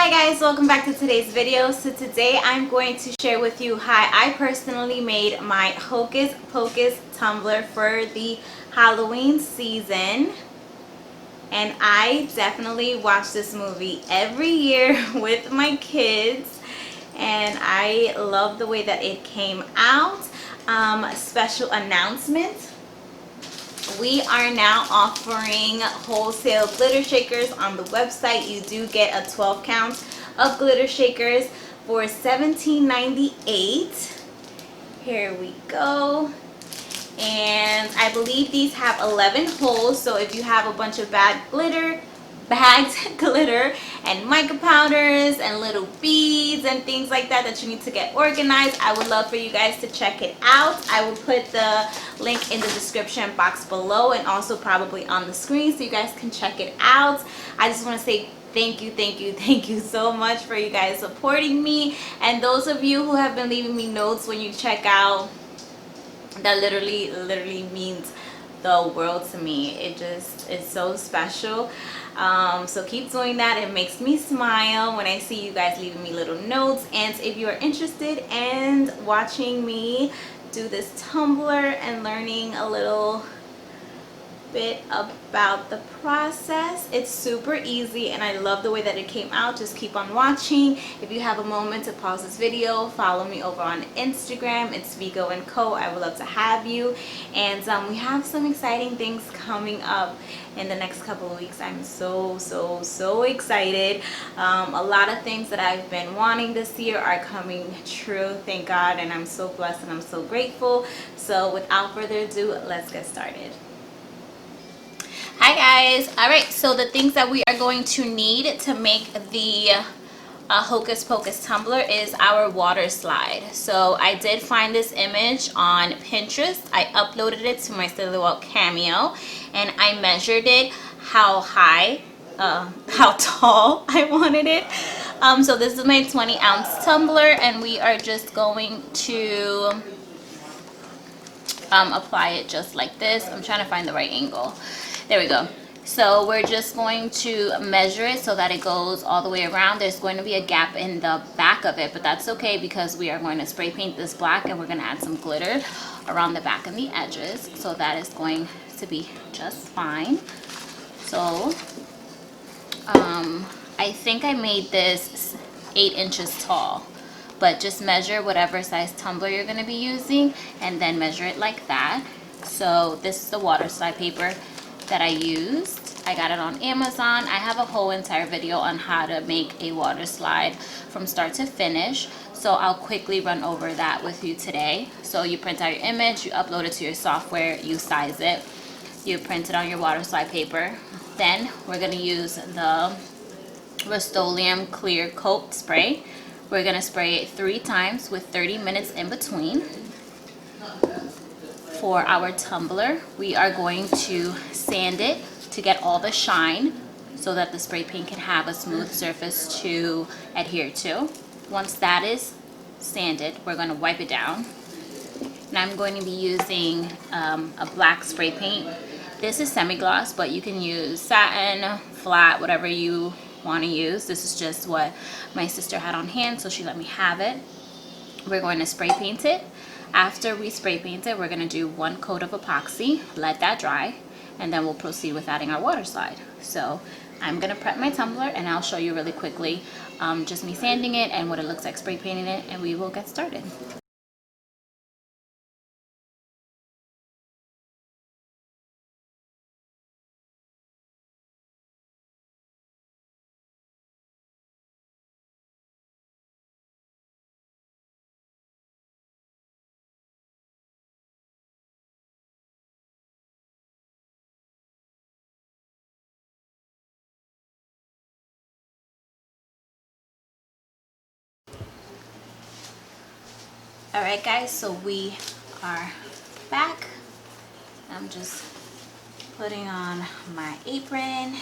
Hi guys, welcome back to today's video. So today I'm going to share with you how I personally made my Hocus Pocus tumbler for the Halloween season. And I definitely watch this movie every year with my kids, and I love the way that it came out. Special announcement: we are now offering wholesale glitter shakers on the website. You do get a 12 count of glitter shakers for $17.98. Here we go. And I believe these have 11 holes, so if you have a bunch of bagged glitter and mica powders and little beads and things like that that you need to get organized, I would love for you guys to check it out. I will put the link in the description box below and also probably on the screen so you guys can check it out. I just want to say thank you so much for you guys supporting me, and those of you who have been leaving me notes when you check out. That literally means the world to me. It just is so special. So keep doing that. It makes me smile when I see you guys leaving me little notes. And if you are interested in watching me do this tumbler and learning a little bit about the process, it's super easy and I love the way that it came out. Just keep on watching. If you have a moment to pause this video, follow me over on Instagram. It's Vigo & Co. I would love to have you. And we have some exciting things coming up in the next couple of weeks. I'm so excited. A lot of things that I've been wanting this year are coming true, thank God, and I'm so blessed and I'm so grateful. So without further ado, let's get started. Hi guys. Alright, so the things that we are going to need to make the Hocus Pocus tumbler is our water slide. So I did find this image on Pinterest. I uploaded it to my Silhouette Cameo and I measured it how tall I wanted it. So this is my 20-ounce tumbler and we are just going to apply it just like this. I'm trying to find the right angle. There we go. So we're just going to measure it so that it goes all the way around. There's going to be a gap in the back of it, but that's okay because we are going to spray paint this black and we're going to add some glitter around the back and the edges. So that is going to be just fine. So I think I made this 8 inches tall, but just measure whatever size tumbler you're going to be using and then measure it like that. So this is the water slide paper that I used. I got it on Amazon. I have a whole entire video on how to make a water slide from start to finish, so I'll quickly run over that with you today. So you print out your image, you upload it to your software, you size it, you print it on your water slide paper. Then we're going to use the Rust-Oleum clear coat spray. We're going to spray it 3 times with 30 minutes in between. For our tumbler, we are going to sand it to get all the shine so that the spray paint can have a smooth surface to adhere to. Once that is sanded, we're going to wipe it down. And I'm going to be using a black spray paint. This is semi-gloss, but you can use satin, flat, whatever you want to use. This is just what my sister had on hand, so she let me have it. We're going to spray paint it. After we spray paint it, we're going to do 1 coat of epoxy, let that dry, and then we'll proceed with adding our water slide. So I'm going to prep my tumbler and I'll show you really quickly just me sanding it and what it looks like spray painting it, and we will get started. Alright guys, so we are back. I'm just putting on my apron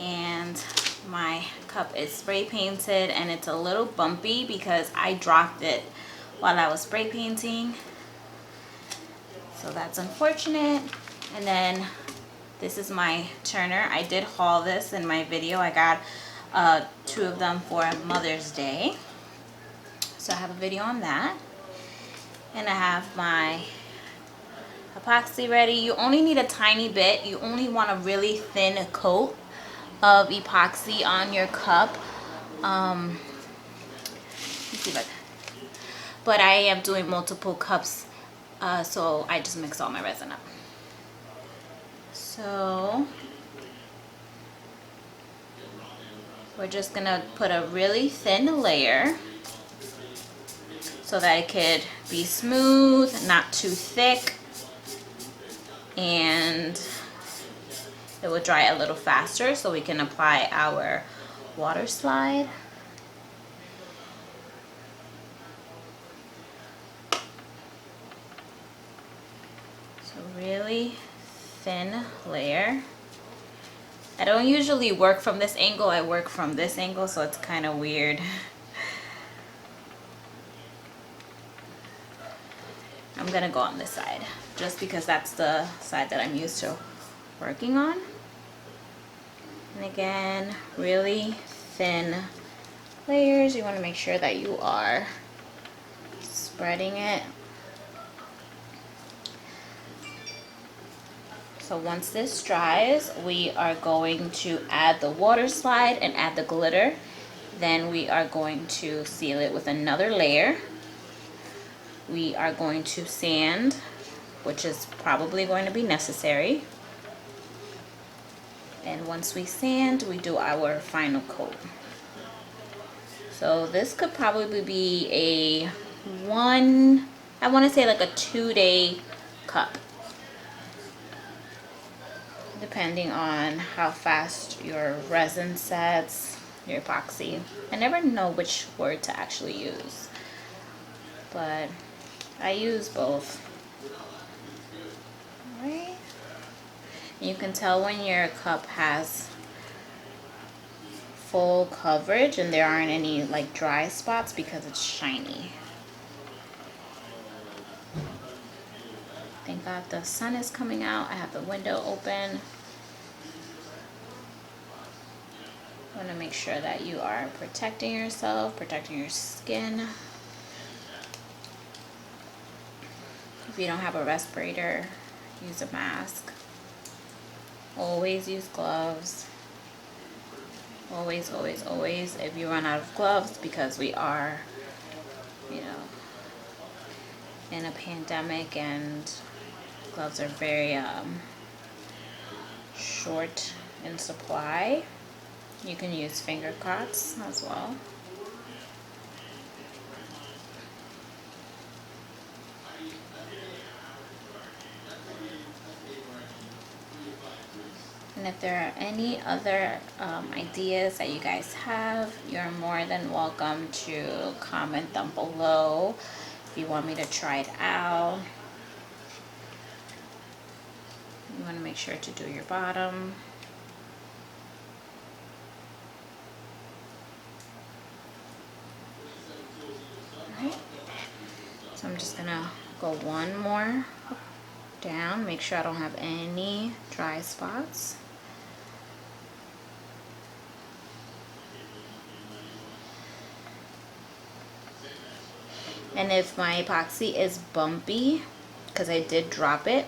and my cup is spray painted and it's a little bumpy because I dropped it while I was spray painting. So that's unfortunate. And then this is my turner. I did haul this in my video. I got two of them for Mother's Day. So I have a video on that. And I have my epoxy ready. You only need a tiny bit. You only want a really thin coat of epoxy on your cup. Let's see if but I am doing multiple cups, so I just mix all my resin up. So we're just gonna put a really thin layer so that it could be smooth, not too thick, and it will dry a little faster so we can apply our water slide. So really thin layer. I don't usually work from this angle, I work from this angle, so it's kind of weird. I'm gonna go on this side just because that's the side that I'm used to working on. And again, really thin layers. You want to make sure that you are spreading it. So once this dries, we are going to add the water slide and add the glitter. Then we are going to seal it with another layer. We are going to sand, which is probably going to be necessary. And once we sand, we do our final coat. So this could probably be a I want to say like a 2-day cup, depending on how fast your resin sets, your epoxy. I never know which word to actually use, but I use both. Alright. You can tell when your cup has full coverage and there aren't any like dry spots because it's shiny. Thank God the sun is coming out. I have the window open. I want to make sure that you are protecting yourself, protecting your skin. If you don't have a respirator, use a mask. Always use gloves. Always, always, always. If you run out of gloves, because we are, you know, in a pandemic and gloves are very short in supply, you can use finger cots as well. And if there are any other ideas that you guys have, you're more than welcome to comment them below if you want me to try it out. You want to make sure to do your bottom. Alright. So I'm just going to go one more down, make sure I don't have any dry spots. And if my epoxy is bumpy, because I did drop it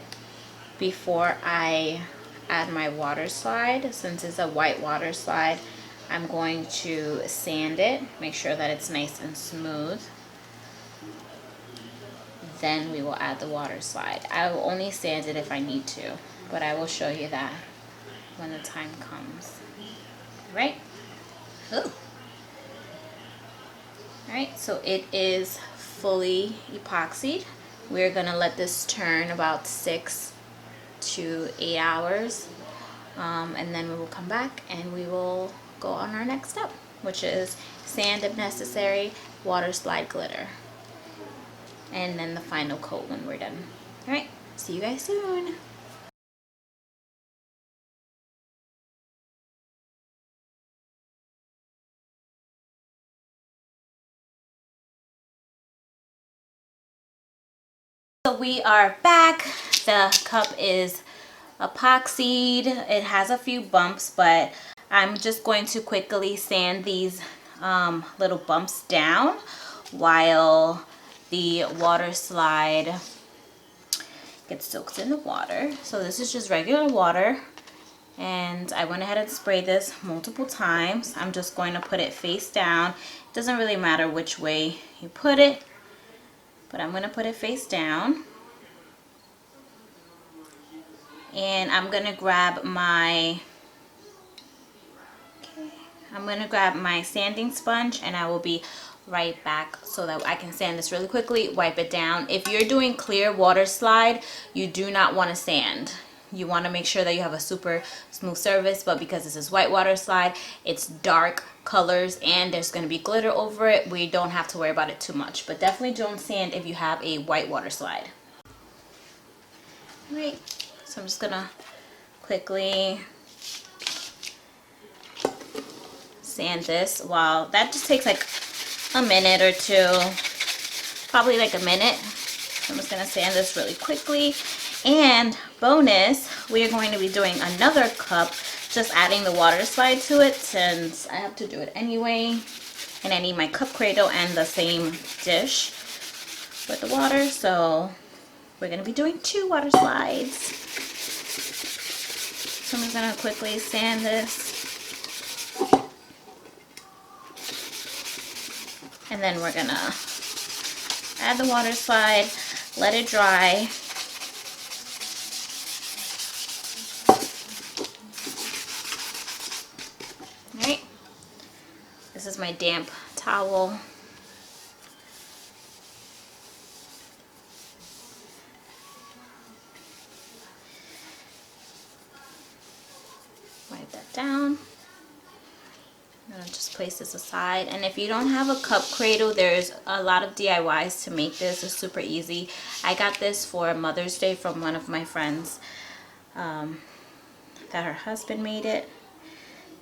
before I add my water slide, since it's a white water slide, I'm going to sand it, make sure that it's nice and smooth. Then we will add the water slide. I will only sand it if I need to, but I will show you that when the time comes. Right? Ooh. Alright, so it is fully epoxied. We're gonna let this turn about 6 to 8 hours, and then we will come back and we will go on our next step, which is sand if necessary, water slide, glitter, and then the final coat when we're done. Alright, see you guys soon. So we are back. The cup is epoxied. It has a few bumps, but I'm just going to quickly sand these little bumps down while the water slide gets soaked in the water. So this is just regular water, and I went ahead and sprayed this multiple times. I'm just going to put it face down. It doesn't really matter which way you put it, but I'm going to put it face down. And I'm going to grab my sanding sponge, and I will be right back so that I can sand this really quickly, wipe it down. If you're doing clear water slide, you do not want to sand. You want to make sure that you have a super smooth surface, but because this is white water slide, it's dark colors and there's going to be glitter over it, we don't have to worry about it too much. But definitely don't sand if you have a white water slide. All right, so I'm just going to quickly sand this. While that just takes like a minute or two, probably like a minute. I'm just going to sand this really quickly. And bonus, we are going to be doing another cup, just adding the water slide to it since I have to do it anyway. And I need my cup cradle and the same dish with the water. So we're going to be doing 2 water slides. So I'm just going to quickly sand this. And then we're going to add the water slide, let it dry. Alright, this is my damp towel. Wipe that down. I'm going to just place this aside. And if you don't have a cup cradle, there's a lot of DIYs to make this. It's super easy. I got this for Mother's Day from one of my friends that her husband made it.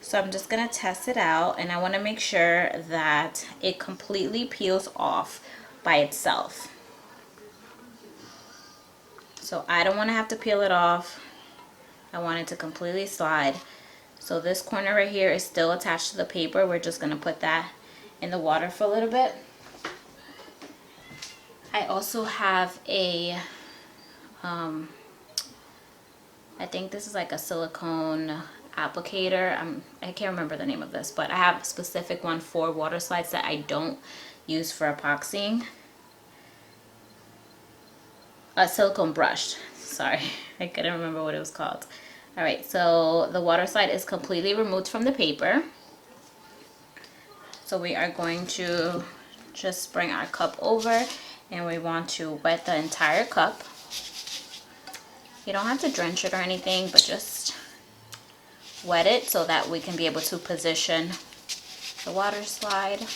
So I'm just going to test it out, and I want to make sure that it completely peels off by itself. So I don't want to have to peel it off. I want it to completely slide. So this corner right here is still attached to the paper. We're just going to put that in the water for a little bit. I also have a, I think this is like a silicone applicator. I can't remember the name of this, but I have a specific one for water slides that I don't use for epoxying. A silicone brush. Sorry, I couldn't remember what it was called. Alright, so the water slide is completely removed from the paper. So we are going to just bring our cup over, and we want to wet the entire cup. You don't have to drench it or anything, but just wet it so that we can be able to position the water slide.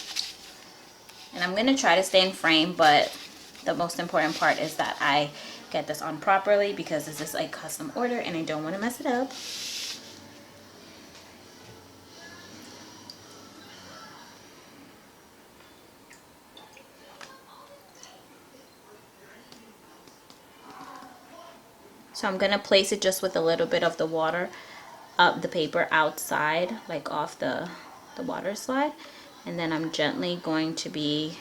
And I'm going to try to stay in frame, but the most important part is that I get this on properly because this is a custom order and I don't want to mess it up. So I'm going to place it just with a little bit of the water, the paper outside, like off the water slide. And then I'm gently going to be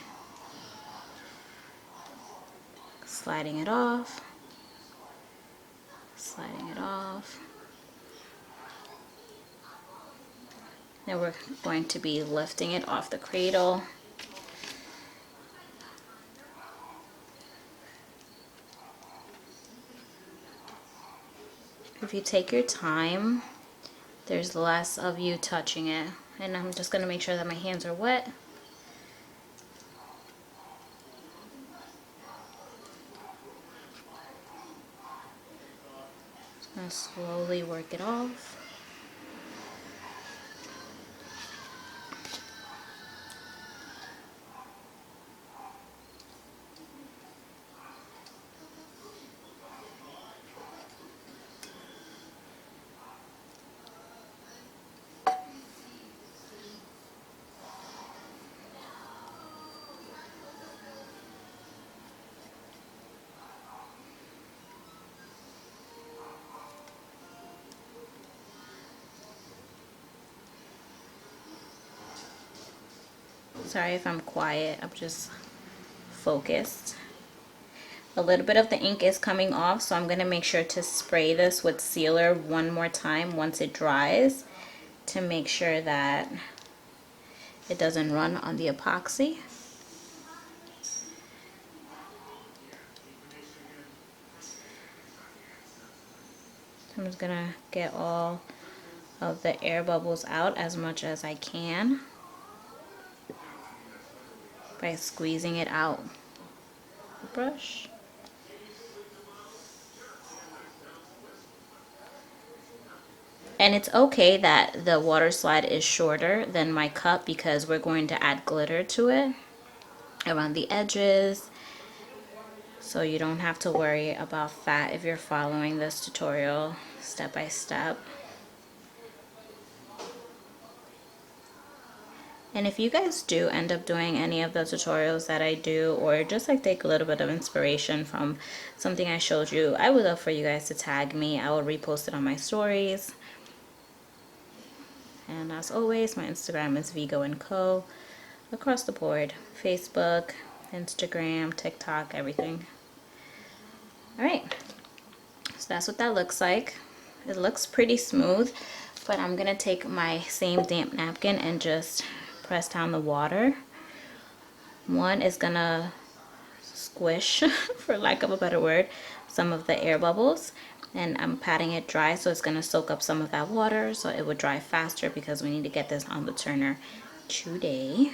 sliding it off, sliding it off. Then we're going to be lifting it off the cradle. If you take your time, there's less of you touching it. And I'm just going to make sure that my hands are wet. Just going to slowly work it off. Sorry if I'm quiet, I'm just focused. A little bit of the ink is coming off, so I'm going to make sure to spray this with sealer one more time once it dries to make sure that it doesn't run on the epoxy. I'm just going to get all of the air bubbles out as much as I can by squeezing it out with the brush. And it's okay that the water slide is shorter than my cup because we're going to add glitter to it around the edges. So you don't have to worry about that if you're following this tutorial step by step. And if you guys do end up doing any of the tutorials that I do, or just like take a little bit of inspiration from something I showed you, I would love for you guys to tag me. I will repost it on my stories. And as always, my Instagram is Vigo&Co. Across the board. Facebook, Instagram, TikTok, everything. Alright. So that's what that looks like. It looks pretty smooth. But I'm going to take my same damp napkin and just press down the water. One is going to squish, for lack of a better word, some of the air bubbles. And I'm patting it dry, so it's going to soak up some of that water, so it would dry faster because we need to get this on the turner today.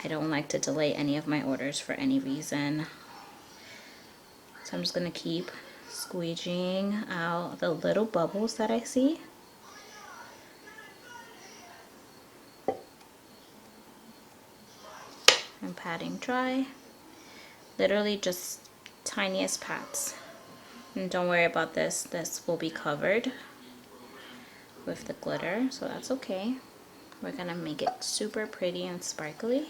I don't like to delay any of my orders for any reason. So I'm just going to keep squeegeeing out the little bubbles that I see. I'm patting dry. Literally just tiniest pats. And don't worry about this. This will be covered with the glitter, so that's okay. We're going to make it super pretty and sparkly.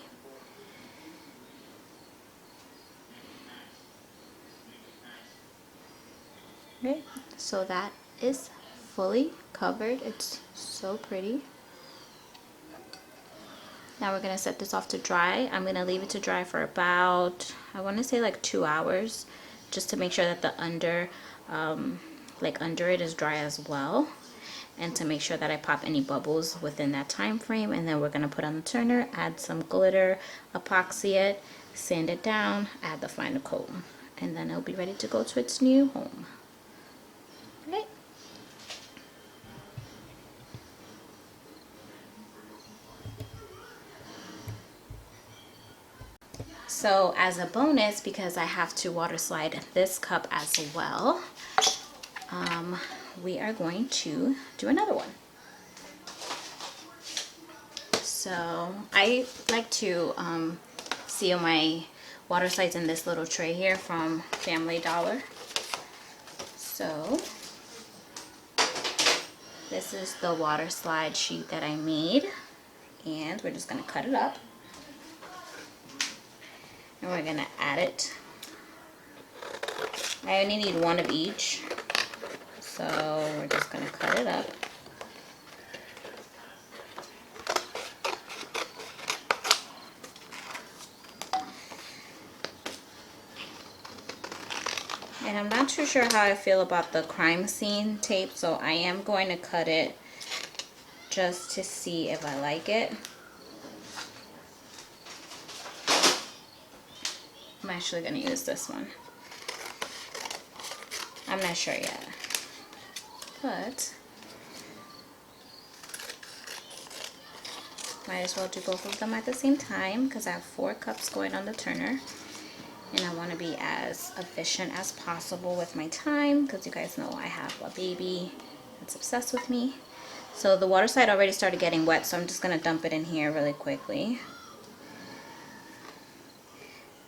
Okay, so that is fully covered. It's so pretty. Now we're going to set this off to dry. I'm going to leave it to dry for about, I want to say like 2 hours, just to make sure that the under it is dry as well, and to make sure that I pop any bubbles within that time frame. And then we're going to put on the turner, add some glitter, epoxy it, sand it down, add the final coat, and then it'll be ready to go to its new home. Okay. So as a bonus, because I have to water slide this cup as well, we are going to do another one. So I like to seal my water slides in this little tray here from Family Dollar. So this is the water slide sheet that I made, and we're just going to cut it up. And we're going to add it. I only need one of each, so we're just going to cut it up. And I'm not too sure how I feel about the crime scene tape, so I am going to cut it just to see if I like it. I'm actually going to use this one. I'm not sure yet, but might as well do both of them at the same time because I have 4 cups going on the turner, and I want to be as efficient as possible with my time because you guys know I have a baby that's obsessed with me. So the water slide already started getting wet, so I'm just going to dump it in here really quickly.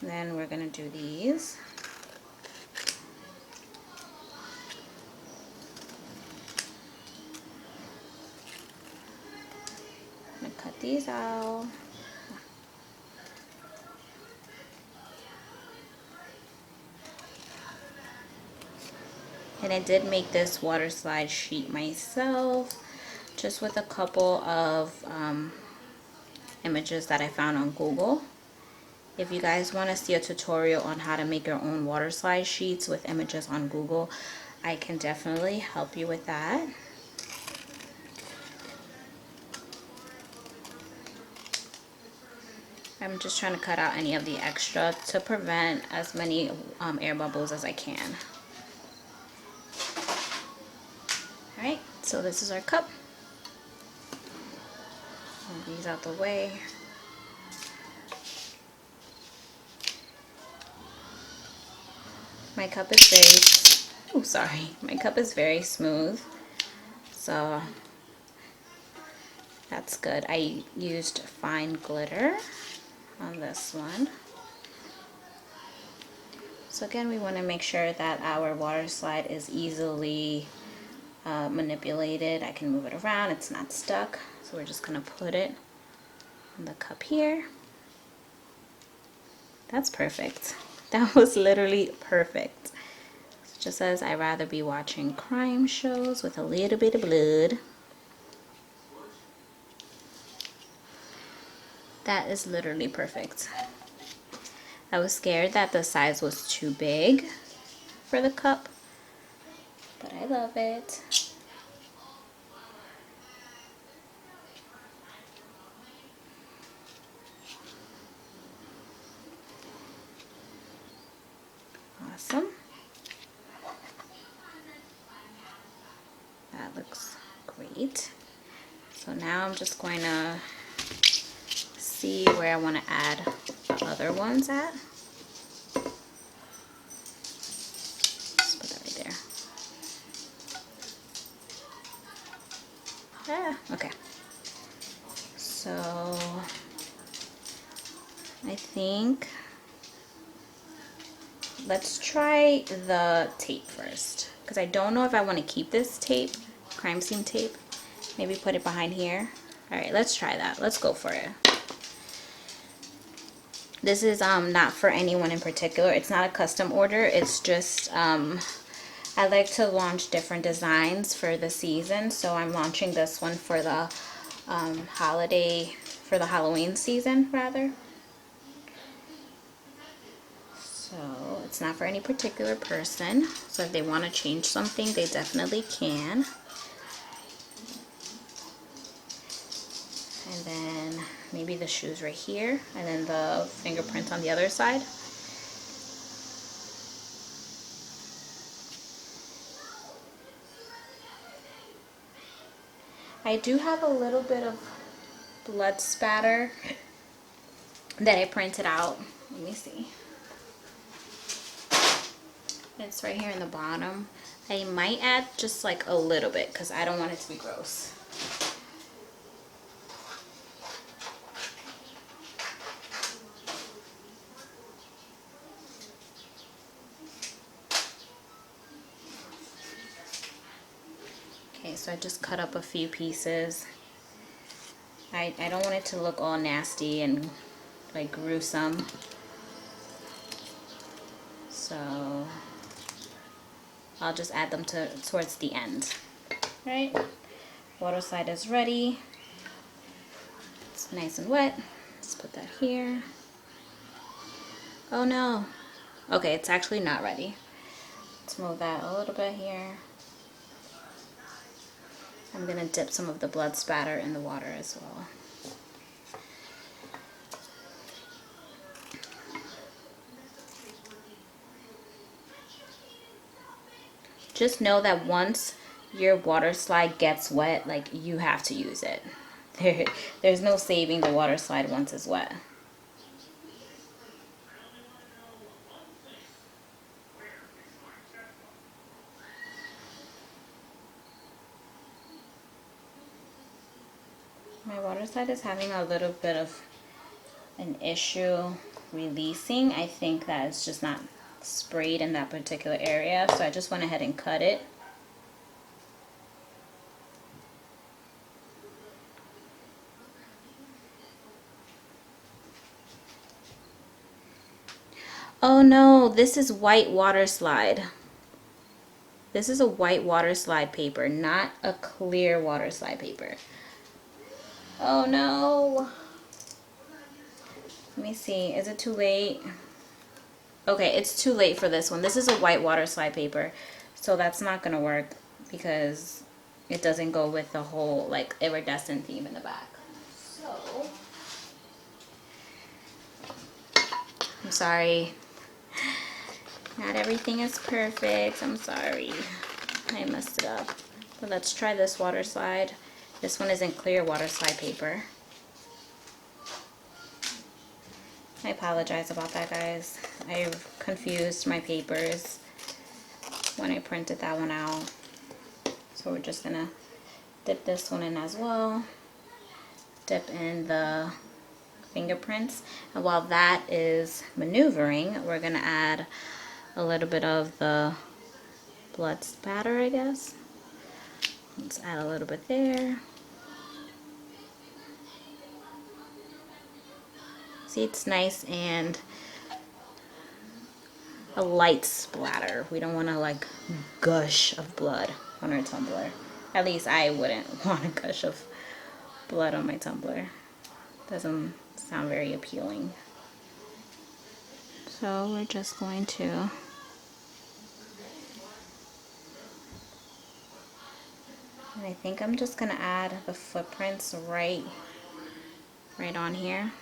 Then we're going to do these. I'm going to cut these out. And I did make this water slide sheet myself, just with a couple of images that I found on Google. If you guys want to see a tutorial on how to make your own water slide sheets with images on Google, I can definitely help you with that. I'm just trying to cut out any of the extra to prevent as many air bubbles as I can. Alright, so this is our cup. Move these out the way. My cup is my cup is very smooth, so that's good. I used fine glitter on this one. So again, we want to make sure that our water slide is easily manipulated. I can move it around, it's not stuck. So we're just going to put it in the cup here. That's perfect. That was literally perfect. It just says, I'd rather be watching crime shows with a little bit of blood. That is literally perfect. I was scared that the size was too big for the cup, but I love it. Awesome. That looks great. So now I'm just going to see where I want to add the other ones at. Just put that right there. Okay. So I think let's try the tape first, because I don't know if I want to keep this tape, crime scene tape. Maybe put it behind here. Alright, let's try that. Let's go for it. This is not for anyone in particular. It's not a custom order. It's just I like to launch different designs for the season, so I'm launching this one for the Halloween season rather. So it's not for any particular person. So if they want to change something, they definitely can. And then maybe the shoes right here, and then the fingerprint on the other side. I do have a little bit of blood spatter that I printed out. Let me see. It's right here in the bottom. I might add just like a little bit because I don't want it to be gross. Okay, so I just cut up a few pieces. I don't want it to look all nasty and like gruesome. So I'll just add them towards the end. Right? Water slide is ready. It's nice and wet. Let's put that here. Oh no. Okay, it's actually not ready. Let's move that a little bit here. I'm going to dip some of the blood spatter in the water as well. Just know that once your water slide gets wet, like, you have to use it. There's no saving the water slide once it's wet. My water slide is having a little bit of an issue releasing. I think that it's just not sprayed in that particular area, so I just went ahead and cut it. Oh no, this is white water slide. This is a white water slide paper, not a clear water slide paper. Oh no. me see. Is it too late? Okay, it's too late for this one. This is a white water slide paper, so that's not gonna work because it doesn't go with the whole like iridescent theme in the back. So I'm sorry. Not everything is perfect. I'm sorry. I messed it up. But let's try this water slide. This one is in clear water slide paper. I apologize about that, guys. I confused my papers when I printed that one out. So we're just gonna dip this one in as well. Dip in the fingerprints. And while that is maneuvering, we're gonna add a little bit of the blood spatter, I guess. Let's add a little bit there. See, it's nice and a light splatter. We don't want to like gush of blood on our tumbler. At least I wouldn't want a gush of blood on my tumbler. Doesn't sound very appealing. So we're just going to and I think I'm just gonna add the footprints right on here.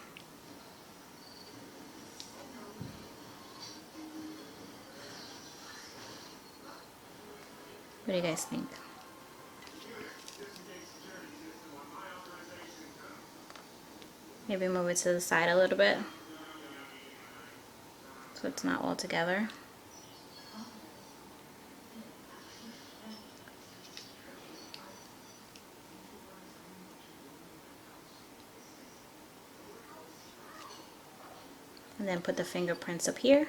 What do you guys think? Maybe move it to the side a little bit so it's not all together. And then put the fingerprints up here.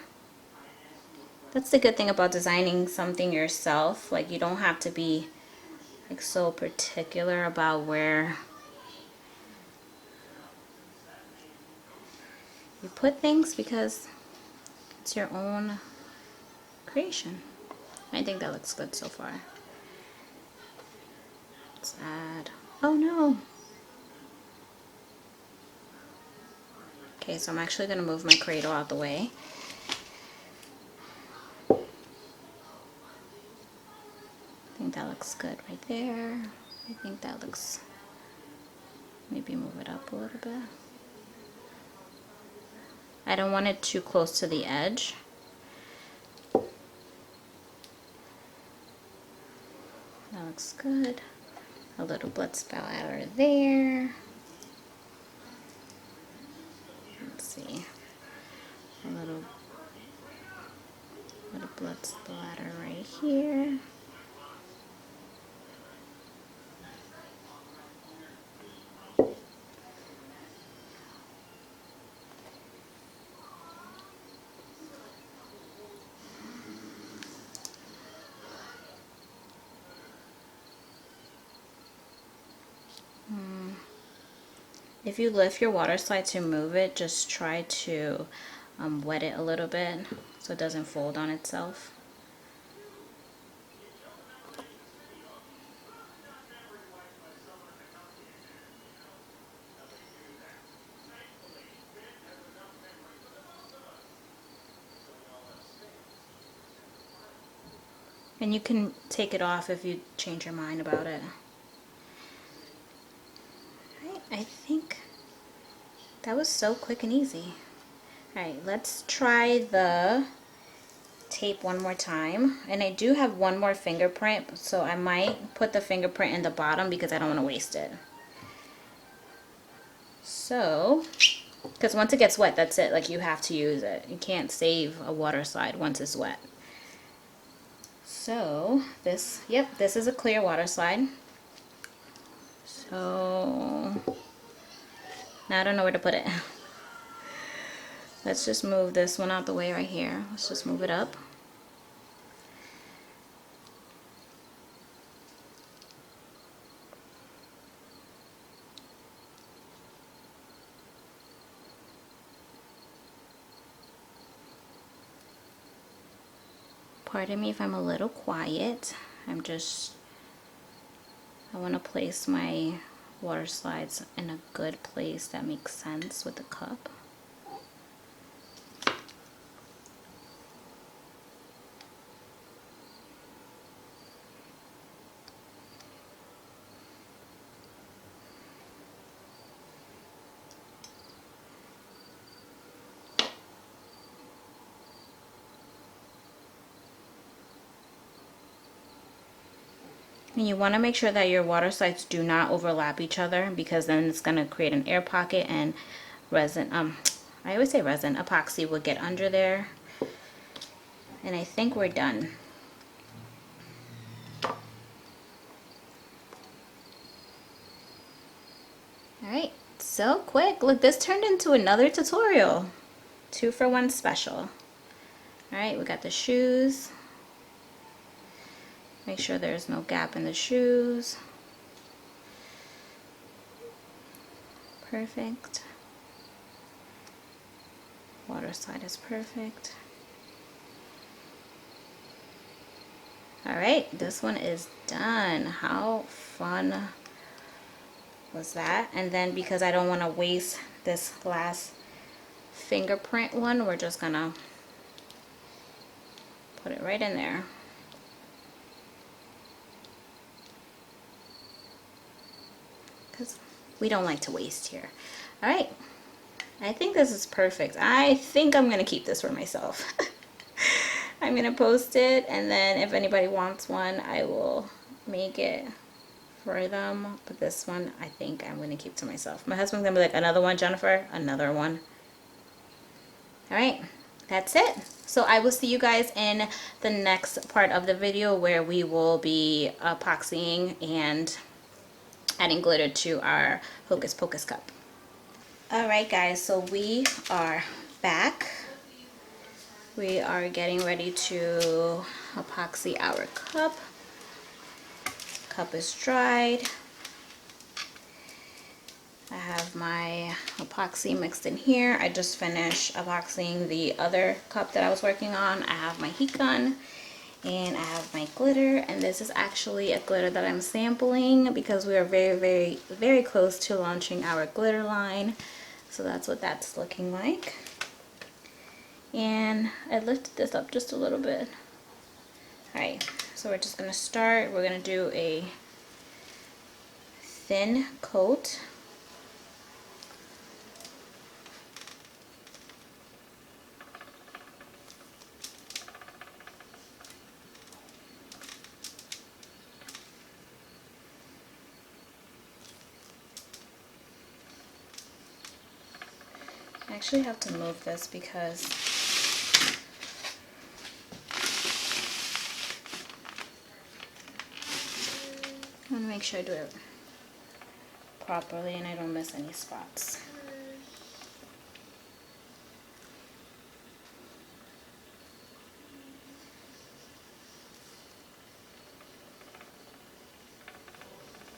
That's the good thing about designing something yourself. Like, you don't have to be like so particular about where you put things because it's your own creation. I think that looks good so far. Let's add, oh no. Okay, so I'm actually gonna move my cradle out the way. I think that looks good right there. I think that looks, maybe move it up a little bit. I don't want it too close to the edge. That looks good. A little blood spatter there. Let's see. A little blood splatter right here. If you lift your water slide to move it, just try to wet it a little bit so it doesn't fold on itself. And you can take it off if you change your mind about it. I think that was so quick and easy. Alright, let's try the tape one more time. And I do have one more fingerprint, so I might put the fingerprint in the bottom because I don't want to waste it. So, because once it gets wet, that's it. Like, you have to use it. You can't save a water slide once it's wet. So, this is a clear water slide. So, now I don't know where to put it. Let's just move this one out the way right here. Let's just move it up. Pardon me if I'm a little quiet. I want to place my water slides in a good place that makes sense with the cup. And you want to make sure that your water slides do not overlap each other, because then it's going to create an air pocket and resin, I always say resin, epoxy will get under there. And I think we're done. Alright, so quick. Look, this turned into another tutorial. 2 for 1 special. Alright, we got the shoes. Make sure there's no gap in the shoes. Perfect. Water slide is perfect. Alright, this one is done. How fun was that? And then because I don't want to waste this last fingerprint one, we're just gonna put it right in there. Because we don't like to waste here. Alright, I think this is perfect. I think I'm gonna keep this for myself. I'm gonna post it, and then if anybody wants one, I will make it for them. But this one, I think I'm gonna keep to myself. My husband's gonna be like, another one, Jennifer? Another one. Alright, that's it. So I will see you guys in the next part of the video, where we will be epoxying and adding glitter to our Hocus Pocus cup. Alright guys, so we are back. We are getting ready to epoxy our cup. Cup is dried. I have my epoxy mixed in here. I just finished epoxying the other cup that I was working on. I have my heat gun and I have my glitter, and this is actually a glitter that I'm sampling because we are very close to launching our glitter line. So that's what that's looking like. And I lifted this up just a little bit. Alright, so we're just going to start. We're going to do a thin coat. I actually have to move this because I want to make sure I do it properly and I don't miss any spots.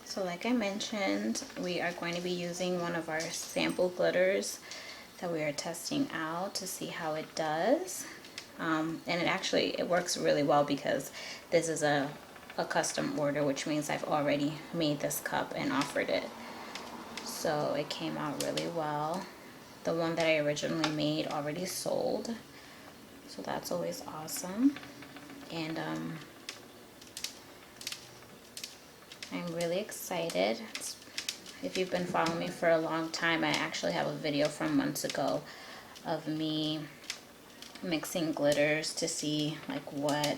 So like I mentioned, we are going to be using one of our sample glitters that we are testing out to see how it does. And it works really well because this is a custom order, which means I've already made this cup and offered it. So it came out really well. The one that I originally made already sold. So that's always awesome. And I'm really excited. If you've been following me for a long time, I actually have a video from months ago of me mixing glitters to see like what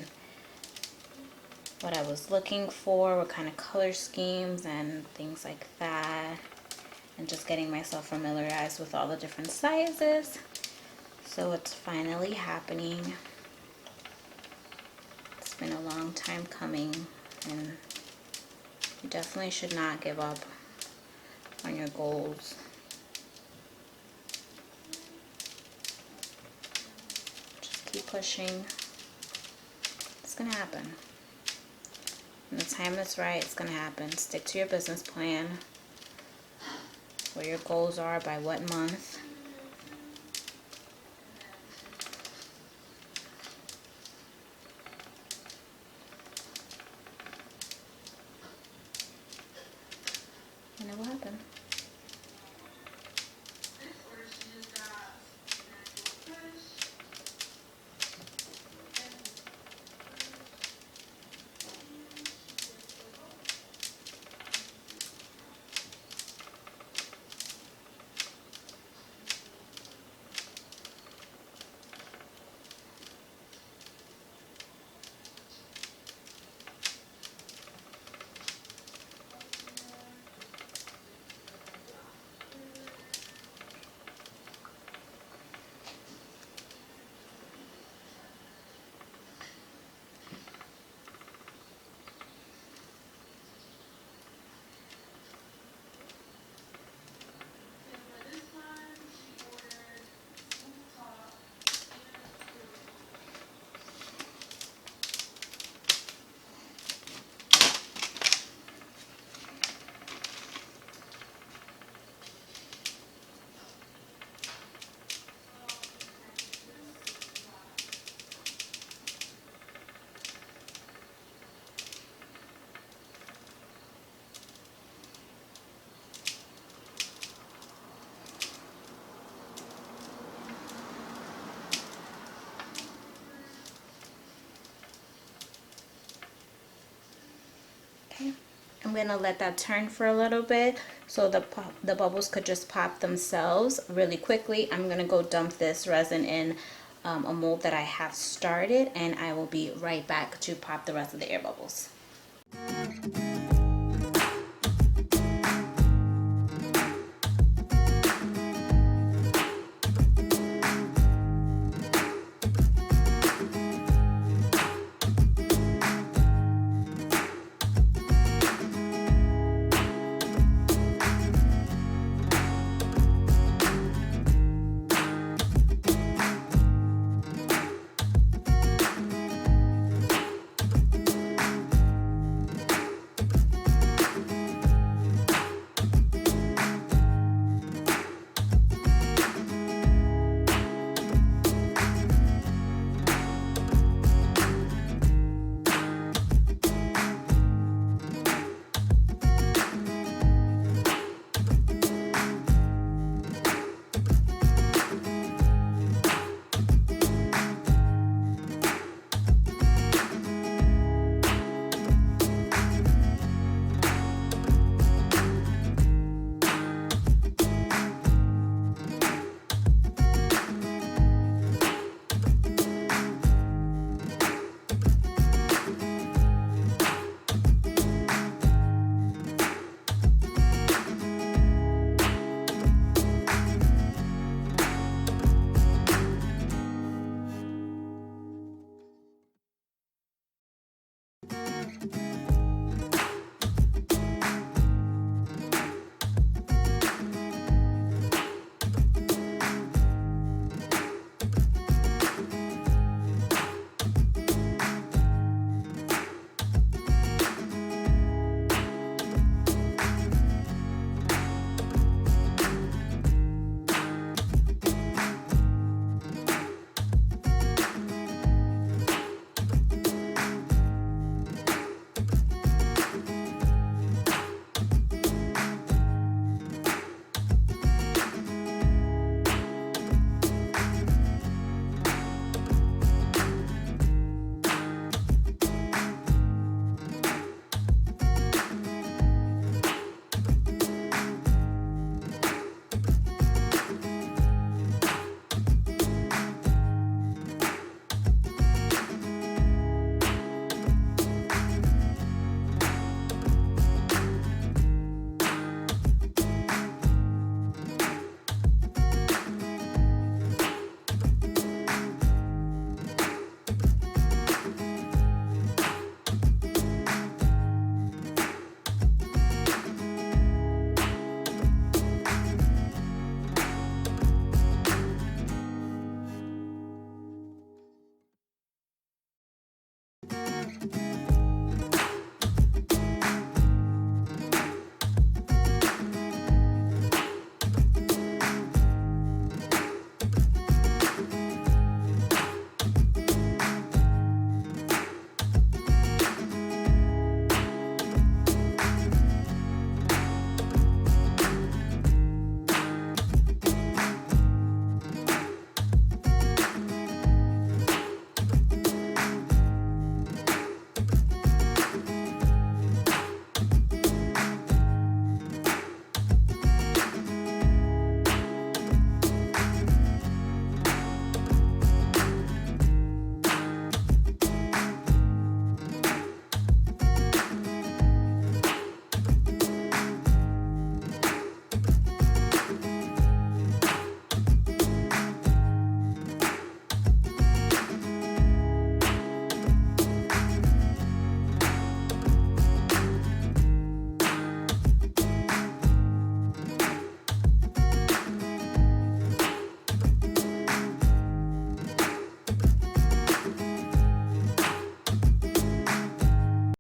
I was looking for, what kind of color schemes and things like that, and just getting myself familiarized with all the different sizes. So it's finally happening. It's been a long time coming, and you definitely should not give up on your goals. Just keep pushing. It's gonna happen. When the time is right, it's gonna happen. Stick to your business plan, where your goals are, by what month. And it will happen. I'm gonna let that turn for a little bit so the bubbles could just pop themselves really quickly. I'm gonna go dump this resin in a mold that I have started, and I will be right back to pop the rest of the air bubbles.